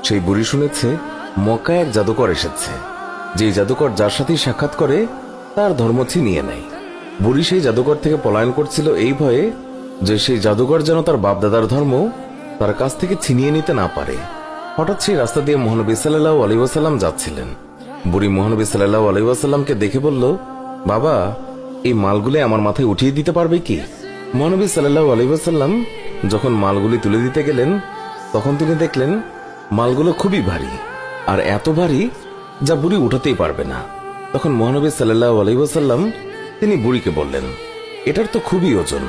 সেই বুড়ি শুনেছে মক্কায় এক জাদুকর এসেছে, যে জাদুকর যার সাথেই সাক্ষাৎ করে তার ধর্ম ছিনিয়ে নেয়। বুড়ি সেই জাদুকর থেকে পলায়ন করছিল এই ভয়ে যে সেই জাদুকর যেন তার বাপদাদার ধর্ম তার কাছ থেকে ছিনিয়ে নিতে না পারে। হঠাৎ সেই রাস্তা দিয়ে মহানবী সাল্লাল্লাহু আলাইহি ওয়াসাল্লাম যাচ্ছিলেন। বুড়ি মহানবী সাল্লাল্লাহু আলাইহি ওয়াসাল্লামকে দেখে বলল, বাবা, এই মালগুলি আমার মাথায় উঠিয়ে দিতে পারবে কি? মহানবী সাল্লাল্লাহু আলাইহি ওয়াসাল্লাম যখন মালগুলি তুলে দিতে গেলেন, তখন তিনি দেখলেন মালগুলো খুবই ভারী, আর এত ভারী যা বুড়ি উঠাতেই পারবে না। তখন মহানবী সাল্লাল্লাহু আলাইহি ওয়াসাল্লাম তিনি বুড়িকে বললেন, এটার তো খুবই ওজন,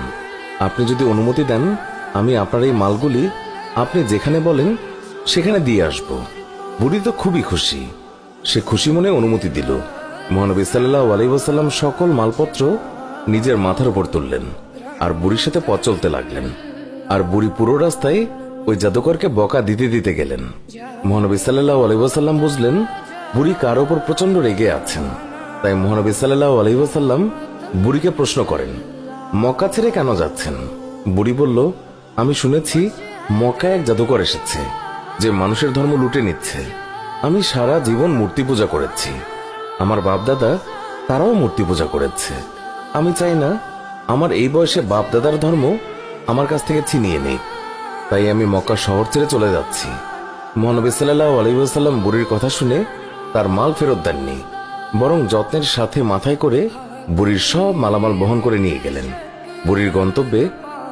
আপনি যদি অনুমতি দেন আমি আপনার এই মালগুলি আপনি যেখানে বলেন সেখানে দিয়ে আসব। বুড়ি তো খুবই খুশি, সে খুশি মনে অনুমতি দিল। মহানবী সাল্লাল্লাহু আলাইহি ওয়াসাল্লাম সকল মালপত্র নিজের মাথার উপর তুললেন আর বুড়ির সাথে পথ চলতে লাগলেন। আর বুড়ি পুরো রাস্তায় ওই জাদুকরকে বকা দিতে দিতে গেলেন। মহানবী সাল্লাল্লাহু আলাইহি ওয়াসাল্লাম বুঝলেন বুড়ি কার ওপর প্রচন্ড রেগে আছেন। তাই মহানবী সাল্লাল্লাহু আলাইহি ওয়াসাল্লাম বুড়িকে প্রশ্ন করেন, মক্কা ছেড়ে কেন যাচ্ছেন? বুড়ি বলল, আমি শুনেছি মক্কায় এক জাদুকর এসেছে যে মানুষের ধর্ম লুটে নিচ্ছে। আমি সারা জীবন মূর্তি পূজা করেছি, আমার বাপদাদা তারাও মূর্তি পূজা করেছে। আমি চাই না আমার এই বয়সে বাপদাদার ধর্ম আমার কাছ থেকে ছিনিয়ে নিক, তাই আমি মক্কা শহর ছেড়ে চলে যাচ্ছি। মহানবী সাল্লাল্লাহু আলাইহি ওয়াসাল্লাম বুড়ির কথা শুনে তার মাল ফেরত দেননি, বরং যত্নের সাথে মাথায় করে বুড়ির সব মালামাল বহন করে নিয়ে গেলেন। বুড়ির গন্তব্যে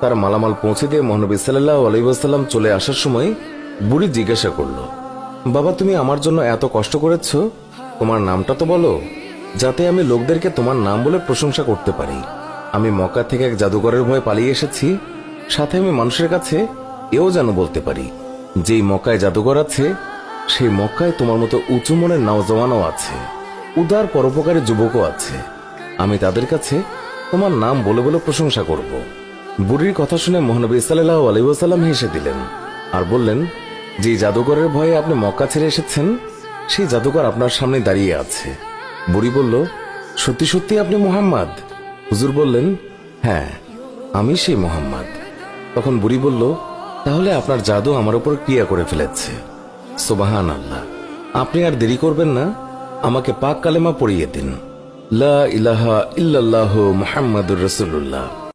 তার মালামাল পৌঁছে দিয়ে মহানবী সাল্লাল্লাহু আলাইহি ওয়াসাল্লাম চলে আসার সময় বুড়ি জিজ্ঞাসা করল, বাবা, তুমি আমার জন্য এত কষ্ট করেছ, তোমার নামটা তো বলো, যাতে আমি লোকদেরকে তোমার নাম বলে প্রশংসা করতে পারি। আমি মক্কা থেকে এক জাদুকরের ভয়ে পালিয়ে এসেছি, সাথে আমি মানুষের কাছে এও যেন বলতে পারি যেই মক্কায় জাদুকর আছে সেই মক্কায় তোমার মতো উঁচু মনের নওজওয়ানও আছে, উদার পরোপকারী যুবকও আছে। আমি তাদের কাছে তোমার নাম বলে বলে প্রশংসা করব। বুড়ির কথা শুনে মহানবী সাল্লাল্লাহু আলাইহি ওয়াসাল্লাম হেসে দিলেন আর বললেন, যে জাদুকরের ভয়ে আপনি মক্কা ছেড়ে এসেছেন সেই জাদুকর আপনার সামনে দাঁড়িয়ে আছে। বুড়ি বলল, সত্যি সত্যি আপনি মুহাম্মদ? হুজুর বললেন, হ্যাঁ, আমি সেই মুহাম্মদ। তখন বুড়ি বলল, তাহলে আপনার জাদু আমার উপর ক্রিয়া করে ফেলেছে। সুবহানাল্লাহ, আপনি আর দেরি করবেন না, আমাকে পাক কালেমা পড়িয়ে দিন, লা ইলাহা ইল্লাল্লাহু মুহাম্মাদুর রাসূলুল্লাহ।